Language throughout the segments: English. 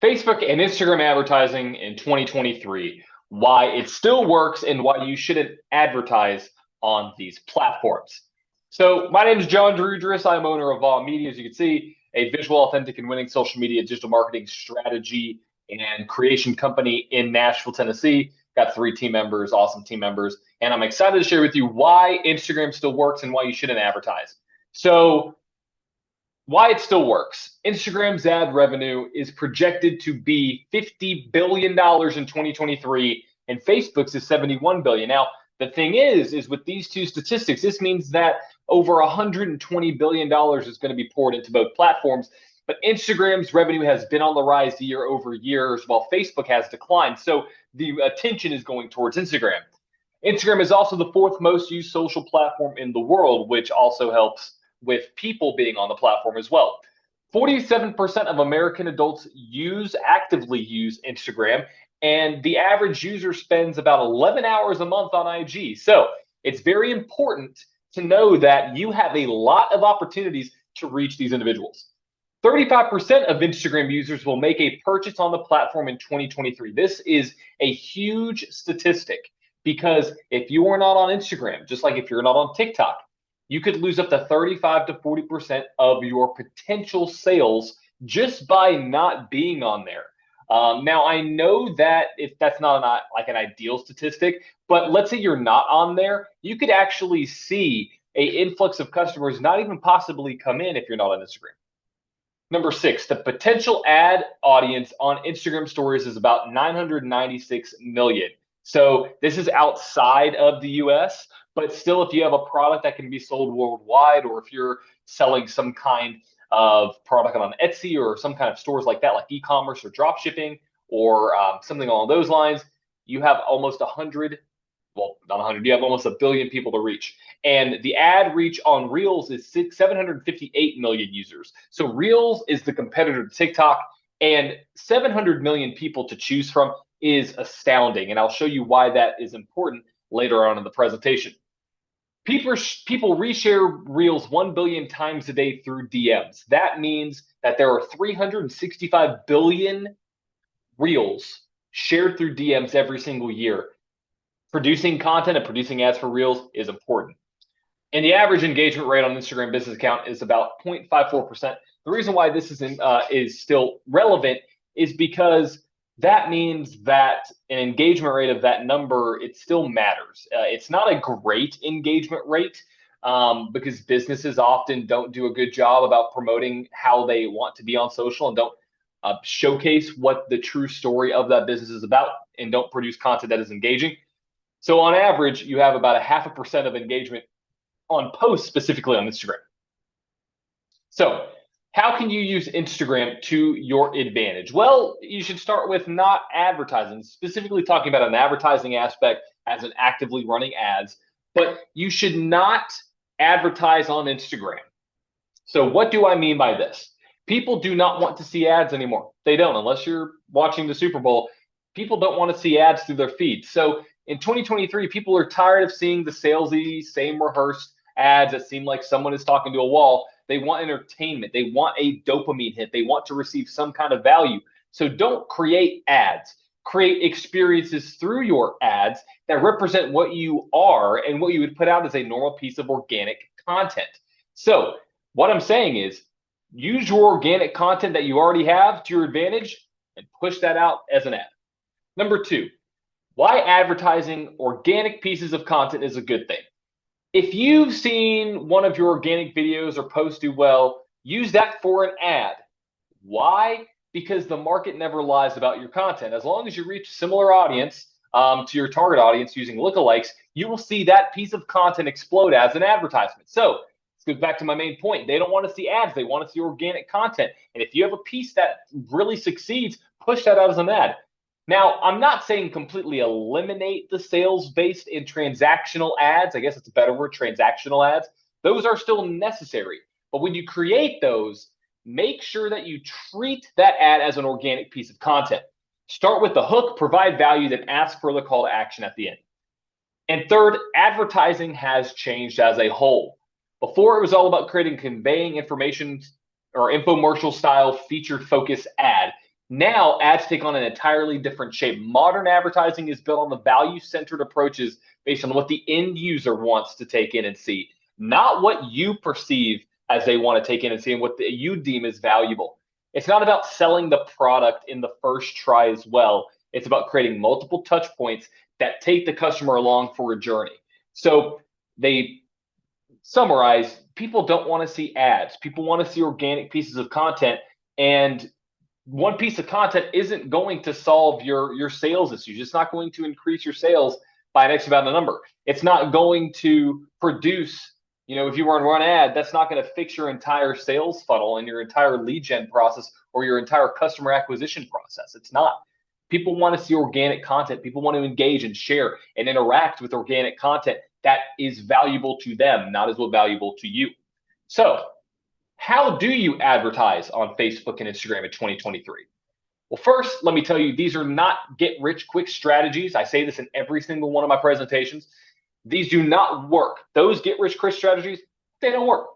Facebook and Instagram advertising in 2023, why it still works and why you shouldn't advertise on these platforms. So my name is John Drudris. I'm owner of Vaw Media, as you can see, a visual, authentic, and winning social media digital marketing strategy and creation company in Nashville, Tennessee. Got 3 team members, awesome team members, and I'm excited to share with you why Instagram still works and why you shouldn't advertise. So why it still works. Instagram's ad revenue is projected to be $50 billion in 2023, and Facebook's is $71 billion. Now, the thing is with these two statistics, this means that over $120 billion is going to be poured into both platforms. But Instagram's revenue has been on the rise year over years, while Facebook has declined. So the attention is going towards Instagram. Instagram is also the 4th most used social platform in the world, which also helps with people being on the platform as well. 47% of American adults actively use Instagram, and the average user spends about 11 hours a month on IG. So it's very important to know that you have a lot of opportunities to reach these individuals. 35% of Instagram users will make a purchase on the platform in 2023. This is a huge statistic because if you are not on Instagram, just like if you're not on TikTok, you could lose up to 35 to 40% of your potential sales just by not being on there. Now, I know that if that's not like an ideal statistic, but let's say you're not on there, you could actually see an influx of customers not even possibly come in if you're not on Instagram. Number 6, the potential ad audience on Instagram stories is about 996 million. So this is outside of the US, but still, if you have a product that can be sold worldwide, or if you're selling some kind of product on Etsy or some kind of stores like that, like e-commerce or drop shipping or something along those lines, you have almost 100, well, not 100, you have almost 1 billion people to reach. And the ad reach on Reels is 758 million users. So Reels is the competitor to TikTok, and 700 million people to choose from is astounding. And I'll show you why that is important later on in the presentation. People reshare Reels 1 billion times a day through DMs. That means that there are 365 billion Reels shared through DMs every single year. Producing content and producing ads for Reels is important. And the average engagement rate on Instagram business account is about 0.54%. The reason why this is still relevant is because that means that an engagement rate of that number, it still matters. It's not a great engagement rate because businesses often don't do a good job about promoting how they want to be on social and don't showcase what the true story of that business is about and don't produce content that is engaging. So on average, you have about 0.5% of engagement on posts specifically on Instagram. So how can you use Instagram to your advantage? Well, you should start with not advertising, specifically talking about an advertising aspect as in actively running ads, but you should not advertise on Instagram. So what do I mean by this? People do not want to see ads anymore. They don't, unless you're watching the Super Bowl. People don't want to see ads through their feed. So in 2023, people are tired of seeing the salesy, same rehearsed ads that seem like someone is talking to a wall. They want entertainment. They want a dopamine hit. They want to receive some kind of value. So don't create ads. Create experiences through your ads that represent what you are and what you would put out as a normal piece of organic content. So what I'm saying is use your organic content that you already have to your advantage and push that out as an ad. Number 2, why advertising organic pieces of content is a good thing. If you've seen one of your organic videos or posts do well, use that for an ad. Why? Because the market never lies about your content. As long as you reach similar audience to your target audience using lookalikes, you will see that piece of content explode as an advertisement. So this goes back to my main point. They don't want to see ads. They want to see organic content. And if you have a piece that really succeeds, push that out as an ad. Now, I'm not saying completely eliminate the sales-based and transactional ads. I guess it's a better word, transactional ads. Those are still necessary. But when you create those, make sure that you treat that ad as an organic piece of content. Start with the hook, provide value, then ask for the call to action at the end. And third, advertising has changed as a whole. Before, it was all about creating, conveying information or infomercial style featured focus ad. Now ads take on an entirely different shape. Modern advertising is built on the value-centered approaches based on what the end user wants to take in and see, not what you perceive as they want to take in and see and what you deem as valuable. It's not about selling the product in the first try as well. It's about creating multiple touch points that take the customer along for a journey. So they summarize, people don't want to see ads. People want to see organic pieces of content. And one piece of content isn't going to solve your sales issues. It's not going to increase your sales by an X amount of number. It's not going to produce, if you want to run an ad, that's not going to fix your entire sales funnel and your entire lead gen process or your entire customer acquisition process. It's not. People want to see organic content. People want to engage and share and interact with organic content that is valuable to them, not as well valuable to you. So how do you advertise on Facebook and Instagram in 2023? Well, first, let me tell you, these are not get-rich-quick strategies. I say this in every single one of my presentations. These do not work. Those get-rich-quick strategies, they don't work.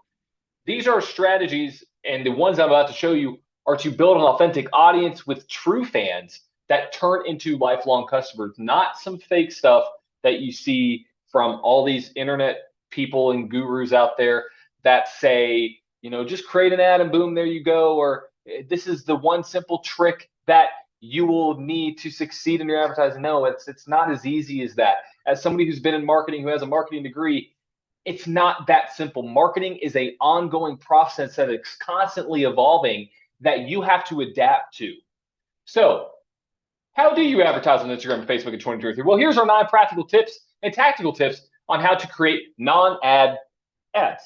These are strategies, and the ones I'm about to show you are to build an authentic audience with true fans that turn into lifelong customers, not some fake stuff that you see from all these internet people and gurus out there that say, just create an ad and boom, there you go. Or this is the one simple trick that you will need to succeed in your advertising. No, it's not as easy as that. As somebody who's been in marketing, who has a marketing degree, it's not that simple. Marketing is an ongoing process that is constantly evolving that you have to adapt to. So how do you advertise on Instagram and Facebook in 2023? Well, here's our 9 practical tips and tactical tips on how to create non-ad ads.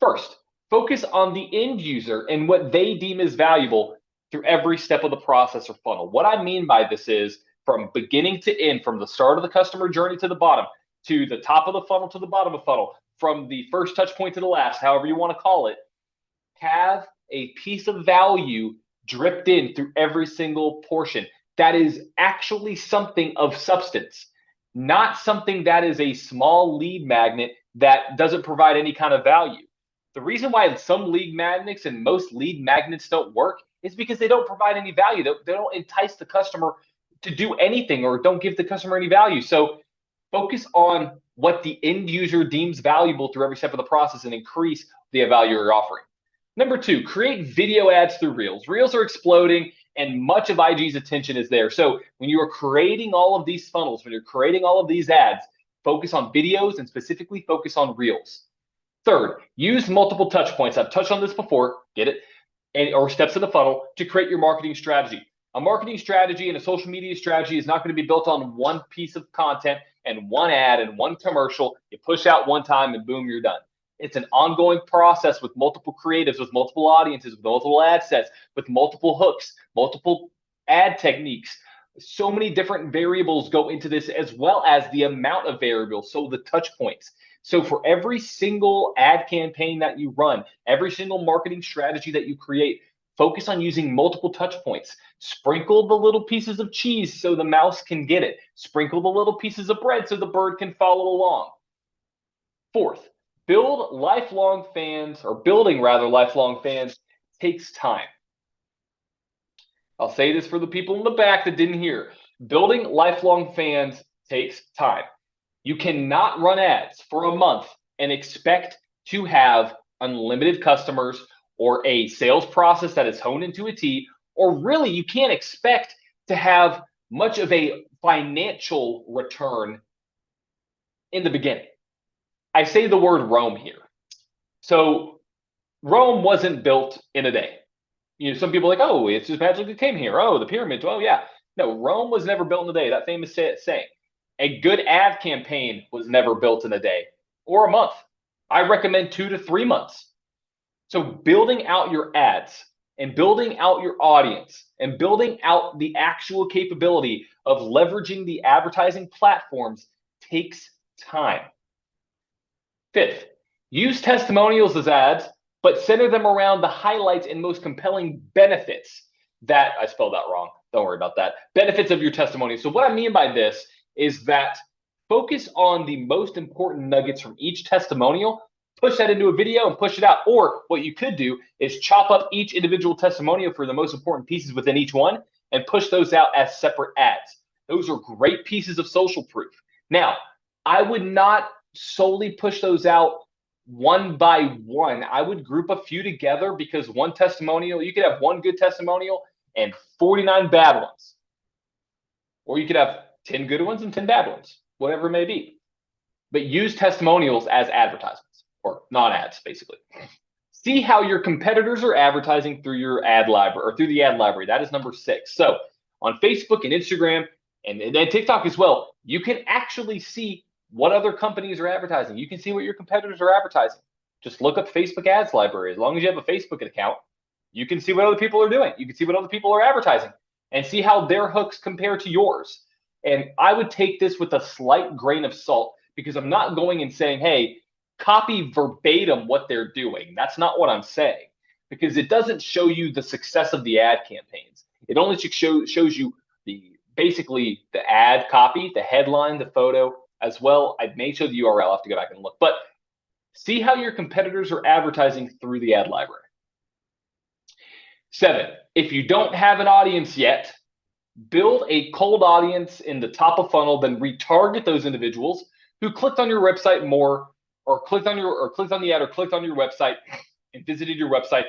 First, focus on the end user and what they deem as valuable through every step of the process or funnel. What I mean by this is from beginning to end, from the start of the customer journey to the bottom, to the top of the funnel to the bottom of the funnel, from the first touch point to the last, however you want to call it, have a piece of value dripped in through every single portion that is actually something of substance, not something that is a small lead magnet that doesn't provide any kind of value. The reason why some lead magnets and most lead magnets don't work is because they don't provide any value. They don't entice the customer to do anything or don't give the customer any value. So focus on what the end user deems valuable through every step of the process and increase the value you're offering. Number 2, create video ads through Reels. Reels are exploding and much of IG's attention is there. So when you are creating all of these funnels, when you're creating all of these ads, focus on videos and specifically focus on Reels. Third, use multiple touch points. I've touched on this before, get it? Or steps in the funnel to create your marketing strategy. A marketing strategy and a social media strategy is not going to be built on one piece of content and one ad and one commercial. You push out one time and boom, you're done. It's an ongoing process with multiple creatives, with multiple audiences, with multiple ad sets, with multiple hooks, multiple ad techniques. So many different variables go into this, as well as the amount of variables, so the touch points. So for every single ad campaign that you run, every single marketing strategy that you create, focus on using multiple touch points. Sprinkle the little pieces of cheese so the mouse can get it. Sprinkle the little pieces of bread so the bird can follow along. Fourth, building lifelong fans takes time. I'll say this for the people in the back that didn't hear. Building lifelong fans takes time. You cannot run ads for a month and expect to have unlimited customers or a sales process that is honed into a T, or really you can't expect to have much of a financial return in the beginning. I say the word Rome here. So Rome wasn't built in a day. Some people are like, oh, it's just magically came here. Oh, the pyramids. Oh, yeah. No, Rome was never built in a day. That famous saying. A good ad campaign was never built in a day or a month. I recommend 2 to 3 months. So building out your ads and building out your audience and building out the actual capability of leveraging the advertising platforms takes time. Fifth, use testimonials as ads, but center them around the highlights and most compelling benefits that, I spelled that wrong, don't worry about that, benefits of your testimonial. So what I mean by this is that focus on the most important nuggets from each testimonial, push that into a video and push it out. Or what you could do is chop up each individual testimonial for the most important pieces within each one and push those out as separate ads. Those are great pieces of social proof. Now, I would not solely push those out one by one. I would group a few together because one testimonial, you could have one good testimonial and 49 bad ones. Or you could have 10 good ones and 10 bad ones, whatever it may be. But use testimonials as advertisements or non-ads, basically. See how your competitors are advertising through your ad library or through the ad library. That is number 6. So on Facebook and Instagram and TikTok as well, you can actually see what other companies are advertising. You can see what your competitors are advertising. Just look up Facebook ads library. As long as you have a Facebook account, you can see what other people are doing. You can see what other people are advertising and see how their hooks compare to yours. And I would take this with a slight grain of salt because I'm not going and saying, hey, copy verbatim what they're doing. That's not what I'm saying, because it doesn't show you the success of the ad campaigns. It only shows you basically the ad copy, the headline, the photo as well. I may show the URL. I'll have to go back and look, but see how your competitors are advertising through the ad library. 7, if you don't have an audience yet, build a cold audience in the top of funnel, then retarget those individuals who clicked on your website more, or clicked on the ad, or clicked on your website and visited your website,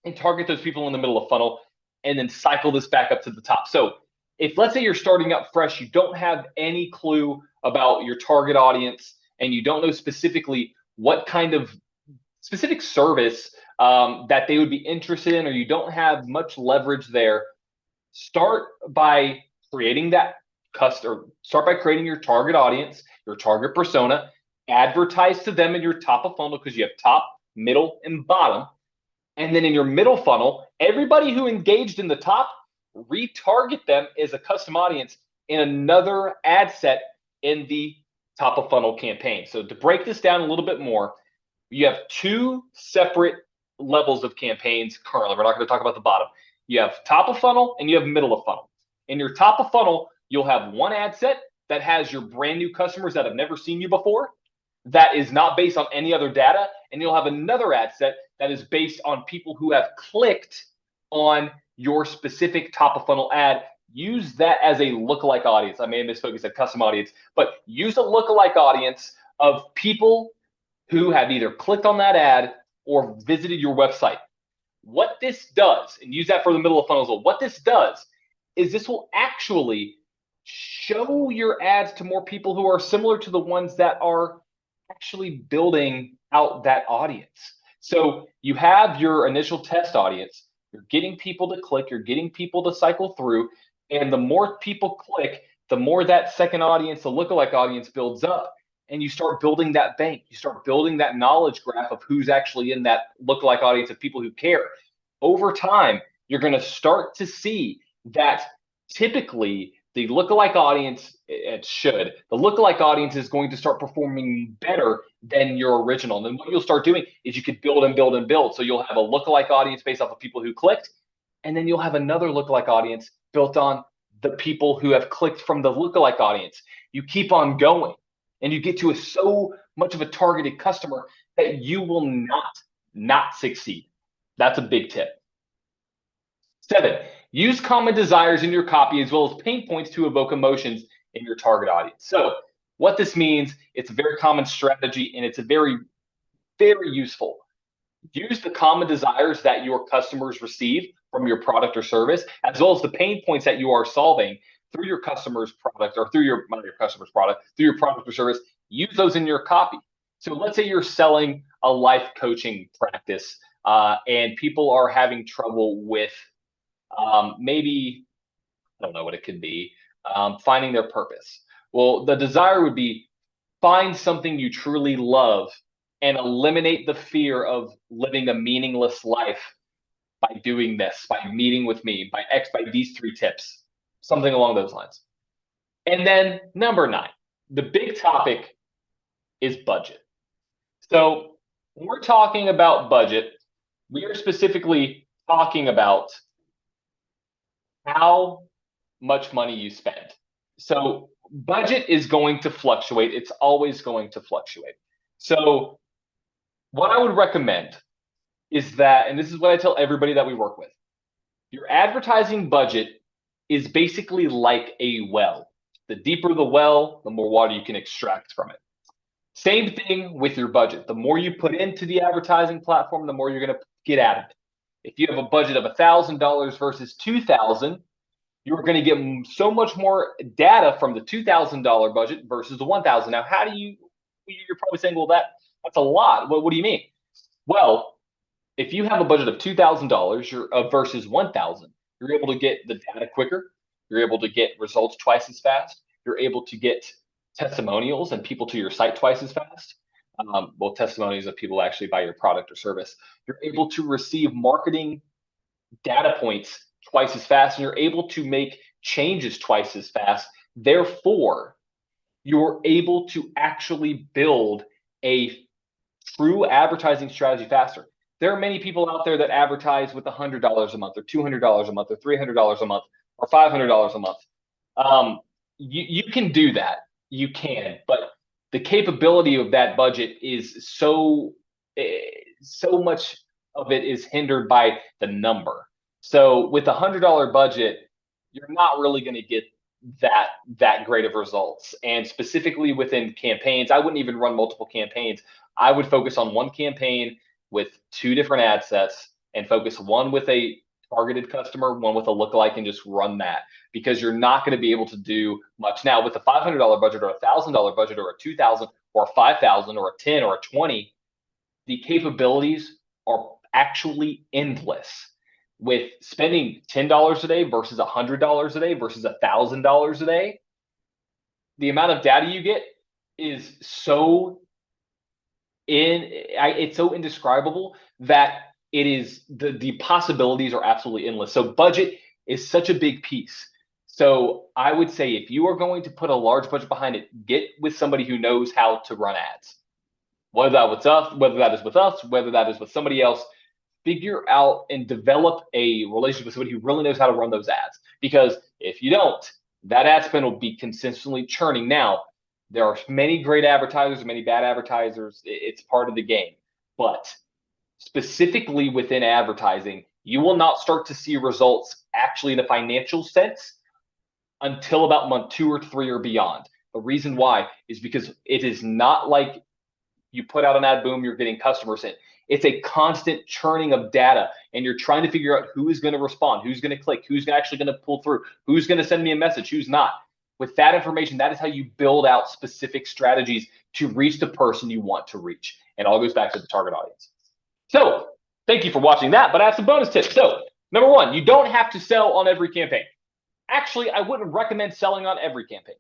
and target those people in the middle of funnel, and then cycle this back up to the top. So if, let's say, you're starting out fresh, you don't have any clue about your target audience, and you don't know specifically what kind of specific service that they would be interested in, or you don't have much leverage there, start by creating your target audience, your target persona, advertise to them in your top of funnel because you have top, middle, and bottom. And then in your middle funnel, everybody who engaged in the top, retarget them as a custom audience in another ad set in the top of funnel campaign. So to break this down a little bit more, you have 2 separate levels of campaigns currently. We're not going to talk about the bottom. You have top of funnel and you have middle of funnel. In your top of funnel, you'll have one ad set that has your brand new customers that have never seen you before, that is not based on any other data. And you'll have another ad set that is based on people who have clicked on your specific top of funnel ad. Use that as a lookalike audience. I may have misspoken, said custom audience, but use a lookalike audience of people who have either clicked on that ad or visited your website. What this does, and use that for the middle of funnel as well, what this does is this will actually show your ads to more people who are similar to the ones that are actually building out that audience. So you have your initial test audience, you're getting people to click, you're getting people to cycle through, and the more people click, the more that second audience, the lookalike audience, builds up. And you start building that bank. You start building that knowledge graph of who's actually in that lookalike audience of people who care. Over time, you're going to start to see that typically the lookalike audience, the lookalike audience is going to start performing better than your original. And then what you'll start doing is you could build and build and build. So you'll have a lookalike audience based off of people who clicked, and then you'll have another lookalike audience built on the people who have clicked from the lookalike audience. You keep on going. And you get to so much of a targeted customer that you will not succeed. That's a big tip. 7, use common desires in your copy as well as pain points to evoke emotions in your target audience. So what this means, it's a very common strategy, and it's a very, very useful. Use the common desires that your customers receive from your product or service, as well as the pain points that you are solving through your customer's product, or through your customer's product, through your product or service. Use those in your copy. So let's say you're selling a life coaching practice, and people are having trouble with maybe, I don't know what it could be, finding their purpose. Well, the desire would be find something you truly love and eliminate the fear of living a meaningless life by doing this, by meeting with me, by these 3 tips. Something along those lines. And then number 9, the big topic is budget. So when we're talking about budget, we are specifically talking about how much money you spend. So budget is going to fluctuate. It's always going to fluctuate. So what I would recommend is that, and this is what I tell everybody that we work with, your advertising budget is basically like a well. The deeper the well, the more water you can extract from it. Same thing with your budget. The more you put into the advertising platform, the more you're going to get out of it. If you have a budget of $1,000 versus 2,000, you're going to get so much more data from the $2,000 budget versus the 1,000. Now, how do you? You're probably saying, well, that's a lot. What do you mean? Well, if you have a budget of $2,000 versus 1,000, you're able to get the data quicker. You're able to get results twice as fast. You're able to get testimonials and people to your site twice as fast. Well, testimonials of people actually buy your product or service. You're able to receive marketing data points twice as fast, and you're able to make changes twice as fast. Therefore, you're able to actually build a true advertising strategy faster. There are many people out there that advertise with $100 a month or $200 a month or $300 a month or $500 a month. You can do that. You can, but the capability of that budget is so much of it is hindered by the number. So with a $100 budget, you're not really going to get that great of results. And specifically within campaigns, I wouldn't even run multiple campaigns. I would focus on one campaign with 2 different ad sets and focus one with a targeted customer, one with a lookalike, and just run that, because you're not going to be able to do much. Now with a $500 budget or a $1,000 budget or a 2,000 or a 5,000 or a 10 or a 20, the capabilities are actually endless. With spending $10 a day versus $100 a day versus $1,000 a day, the amount of data you get is it's so indescribable that it is the possibilities are absolutely endless. So budget is such a big piece. So I would say if you are going to put a large budget behind it, get with somebody who knows how to run ads. Whether that is with us, whether that is with somebody else, figure out and develop a relationship with somebody who really knows how to run those ads. Because if you don't, that ad spend will be consistently churning. Now, there are many great advertisers, many bad advertisers. It's part of the game. But specifically within advertising, you will not start to see results actually in a financial sense until about month 2 or 3 or beyond. The reason why is because it is not like you put out an ad, boom, you're getting customers in. It's a constant churning of data, and you're trying to figure out who is going to respond, who's going to click, who's actually going to pull through, who's going to send me a message, who's not. With that information, that is how you build out specific strategies to reach the person you want to reach. And it all goes back to the target audience. So thank you for watching that, but I have some bonus tips. So number 1, you don't have to sell on every campaign. Actually, I wouldn't recommend selling on every campaign.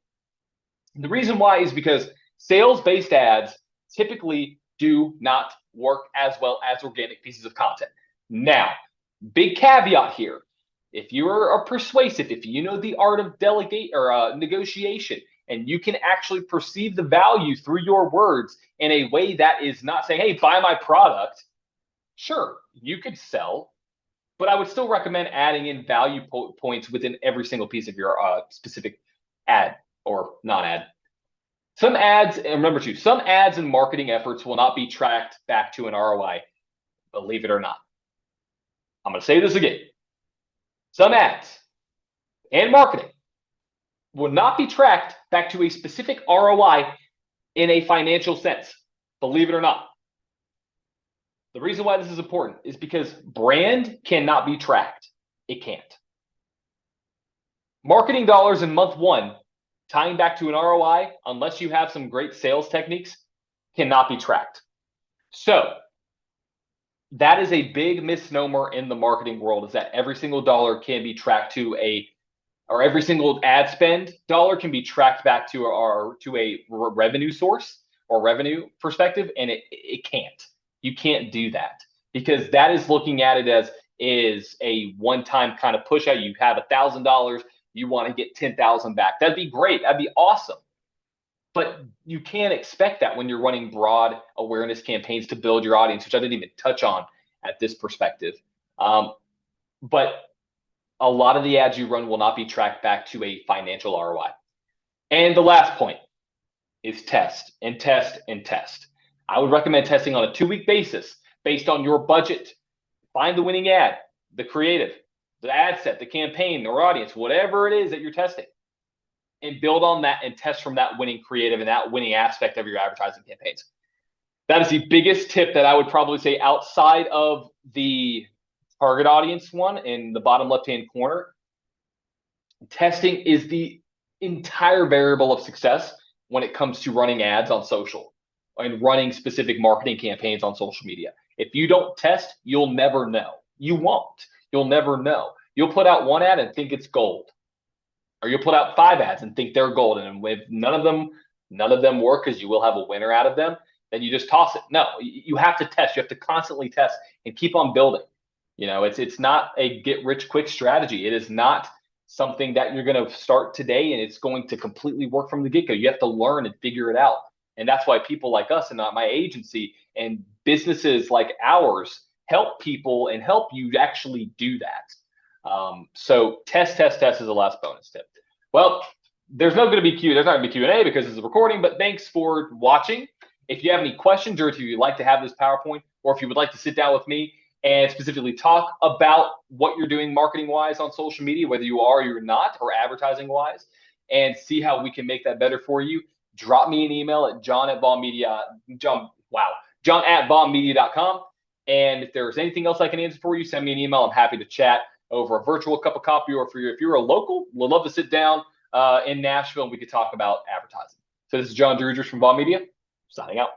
The reason why is because sales-based ads typically do not work as well as organic pieces of content. Now, big caveat here. If you are persuasive, if you know the art of delegate or negotiation, and you can actually perceive the value through your words in a way that is not saying, hey, buy my product, sure, you could sell, but I would still recommend adding in value points within every single piece of your specific ad or non-ad. Some ads, and remember too, some ads and marketing efforts will not be tracked back to an ROI, believe it or not. I'm going to say this again. Some ads and marketing will not be tracked back to a specific ROI in a financial sense, believe it or not. The reason why this is important is because brand cannot be tracked. It can't. Marketing dollars in month 1 tying back to an ROI, unless you have some great sales techniques, cannot be tracked. So that is a big misnomer in the marketing world, is that every single dollar can be tracked to or every single ad spend dollar can be tracked back to a revenue source or revenue perspective, and it can't. You can't do that, because that is looking at it as is a one-time kind of push out. You have $1,000, you want to get 10,000 back. That'd be great. That'd be awesome. But you can't expect that when you're running broad awareness campaigns to build your audience, which I didn't even touch on at this perspective. But a lot of the ads you run will not be tracked back to a financial ROI. And the last point is test and test and test. I would recommend testing on a 2-week basis based on your budget. Find the winning ad, the creative, the ad set, the campaign, their audience, whatever it is that you're testing, and build on that and test from that winning creative and that winning aspect of your advertising campaigns. That is the biggest tip that I would probably say outside of the target audience one in the bottom left-hand corner. Testing is the entire variable of success when it comes to running ads on social and running specific marketing campaigns on social media. If you don't test, you'll never know. You won't. You'll never know. You'll put out one ad and think it's gold, or you'll put out 5 ads and think they're gold. And if none of them work, because you will have a winner out of them, then you just toss it. No, you have to test. You have to constantly test and keep on building. It's not a get rich quick strategy. It is not something that you're going to start today and it's going to completely work from the get-go. You have to learn and figure it out. And that's why people like us and my agency and businesses like ours help people and help you actually do that. So test is the last bonus tip. Well, there's not going to be Q&A because it's a recording, but thanks for watching. If you have any questions, or if you'd like to have this PowerPoint, or if you would like to sit down with me and specifically talk about what you're doing marketing-wise on social media, whether you are or you're not, or advertising-wise, and see how we can make that better for you, drop me an email at john@bombmedia.com. And if there's anything else I can answer for you, send me an email. I'm happy to chat over a virtual cup of coffee, or if you're a local, we'd love to sit down in Nashville and we could talk about advertising. So this is John Drudgers from Bomb Media, signing out.